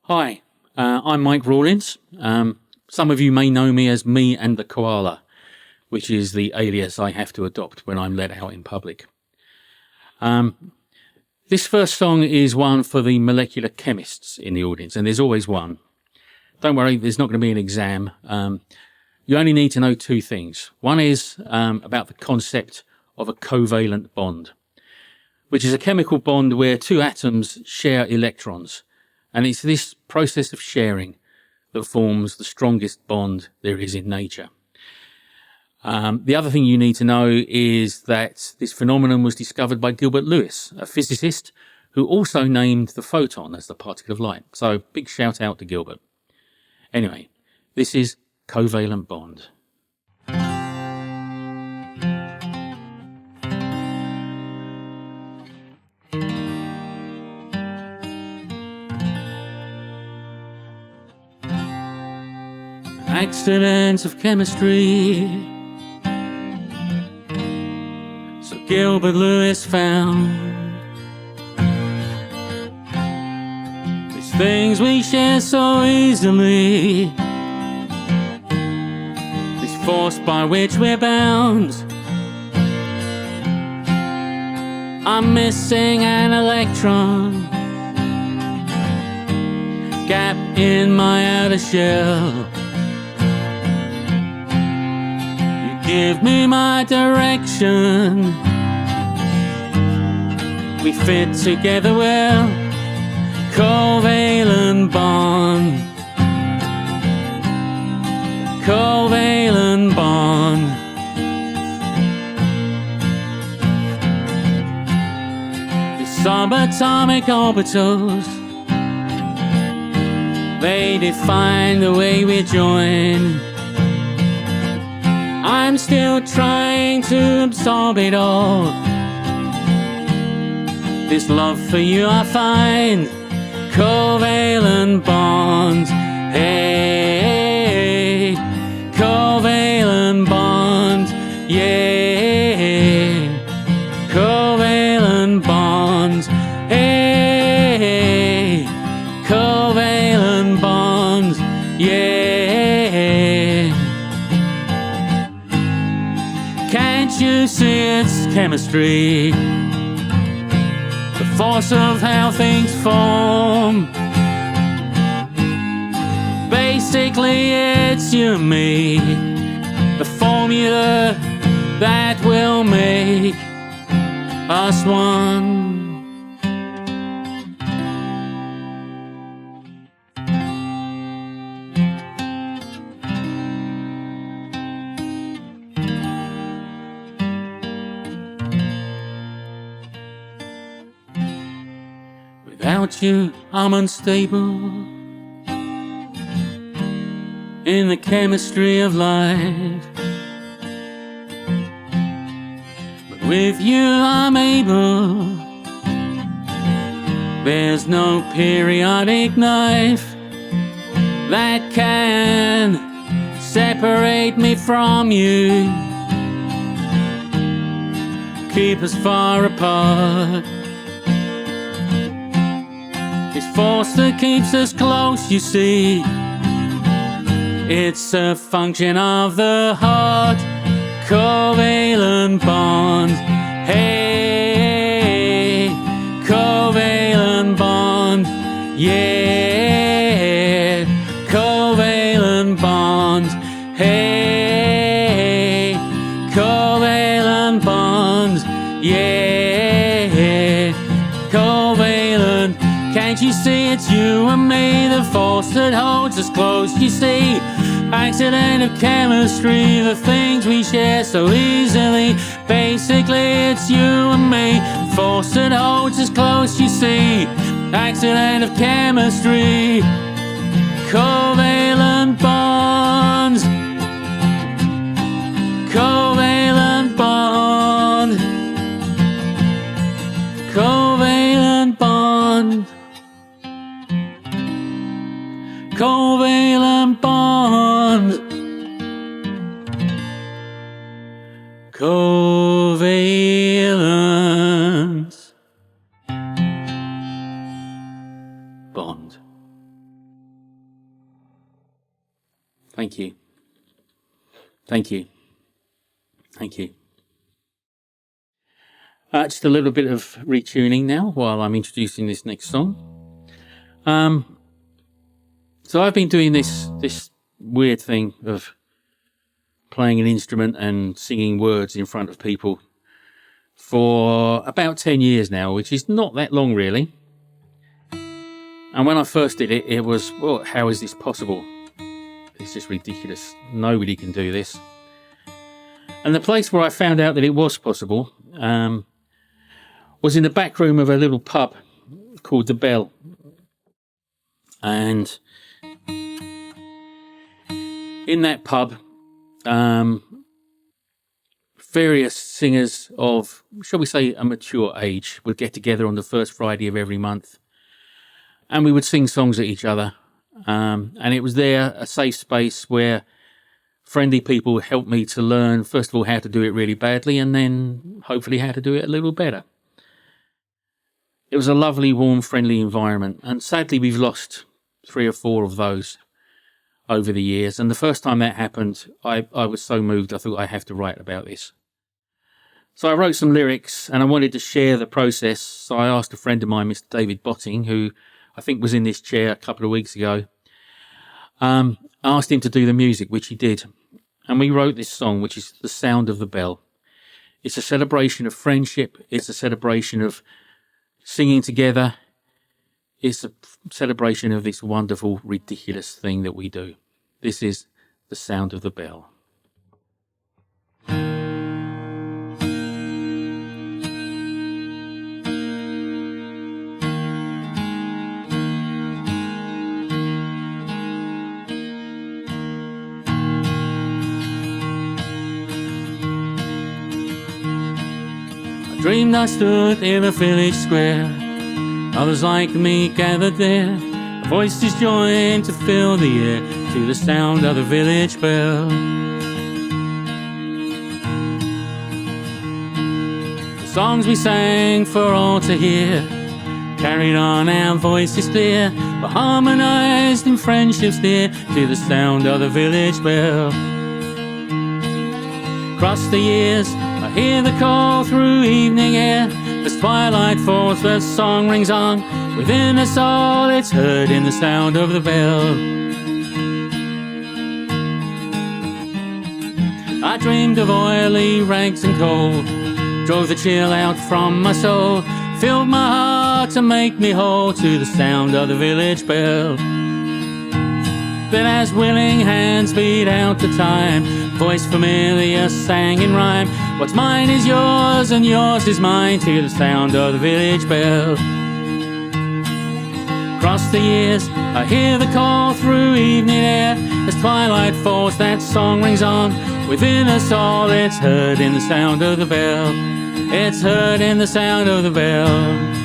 Hi, I'm Mike Rawlins. Some of you may know me as Me and the Koala, which is the alias I have to adopt when I'm let out in public. This first song is one for the molecular chemists in the audience, and there's always one. Don't worry, there's not going to be an exam. You only need to know two things. One is about the concept of a covalent bond, which is a chemical bond where two atoms share electrons. And it's this process of sharing that forms the strongest bond there is in nature. The other thing you need to know is that this phenomenon was discovered by Gilbert Lewis, a physicist who also named the photon as the particle of light. So big shout out to Gilbert. Anyway, this is Covalent Bond. Accidents of chemistry, so Gilbert Lewis found. These things we share so easily, this force by which we're bound. I'm missing an electron, gap in my outer shell. Give me my direction. We fit together well. Covalent bond. Covalent bond. The subatomic orbitals, they define the way we join. I'm still trying to absorb it all. This love for you I find. Covalent bonds. Hey, covalent bonds. Yeah, covalent bonds. Hey, covalent bonds. Yeah. Can't you see it's chemistry? The force of how things form. Basically it's you and me, the formula that will make us one. Without you, I'm unstable in the chemistry of life. But with you, I'm able. There's no periodic knife that can separate me from you, keep us far apart. This force that keeps us close, you see, it's a function of the heart. Covalent bonds. Hey, covalent bonds. Yeah, covalent bonds. Hey, covalent bonds. Yeah, covalent. Can't you see it's you and me, the force that holds us close, you see? Accident of chemistry, the things we share so easily. Basically it's you and me, the force that holds us close, you see? Accident of chemistry. Covalent bonds. Covalent bond. Covalent bond. Covalent bonds. Covalent bond. Thank you. Thank you. Thank you. Just a little bit of retuning now while I'm introducing this next song. So I've been doing this weird thing of playing an instrument and singing words in front of people for about 10 years now, which is not that long really. And when I first did it, it was, well, how is this possible? It's just ridiculous. Nobody can do this. And the place where I found out that it was possible was in the back room of a little pub called The Bell. And in that pub, various singers of, shall we say, a mature age would get together on the first Friday of every month. And we would sing songs at each other. And it was there, a safe space where friendly people helped me to learn, first of all, how to do it really badly, and then hopefully how to do it a little better. It was a lovely, warm, friendly environment. And sadly, we've lost 3 or 4 of those over the years. And the first time that happened, I was so moved, I thought I have to write about this. So I wrote some lyrics and I wanted to share the process. So I asked a friend of mine, Mr. David Botting, who I think was in this chair a couple of weeks ago. I asked him to do the music, which he did. And we wrote this song, which is The Sound of the Bell. It's a celebration of friendship. It's a celebration of singing together. It's a celebration of this wonderful, ridiculous thing that we do. This is The Sound of the Bell. Dreamed I stood in a village square, others like me gathered there, voices joined to fill the air to the sound of the village bell. The songs we sang for all to hear carried on our voices clear, were harmonized in friendships dear to the sound of the village bell. Across the years I hear the call through evening air, as twilight falls the song rings on, within us all it's heard in the sound of the bell. I dreamed of oily rags and coal, drove the chill out from my soul, filled my heart to make me whole to the sound of the village bell. Then as willing hands beat out the time, voice familiar sang in rhyme, what's mine is yours and yours is mine to the sound of the village bell. Across the years I hear the call through evening air, as twilight falls that song rings on, within us all it's heard in the sound of the bell. It's heard in the sound of the bell.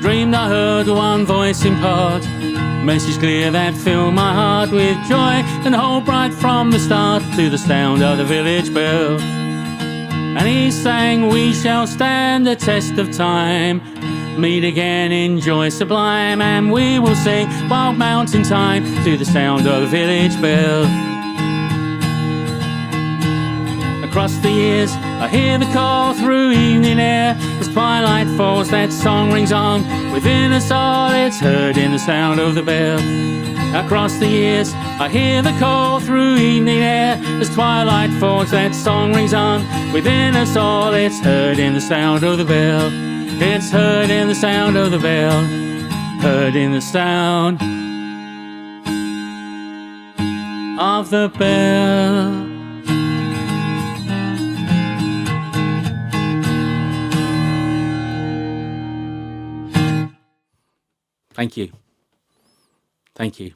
Dreamed I heard one voice impart, message clear that filled my heart with joy and hope right from the start to the sound of the village bell. And he sang, we shall stand the test of time, meet again in joy sublime, and we will sing wild mountain time to the sound of the village bell. Across the years I hear the call through evening air, as twilight falls that song rings on, within us all it's heard in the sound of the bell. Across the years I hear the call through evening air, as twilight falls that song rings on, within us all it's heard in the sound of the bell. It's heard in the sound of the bell, heard in the sound of the bell. Thank you. Thank you.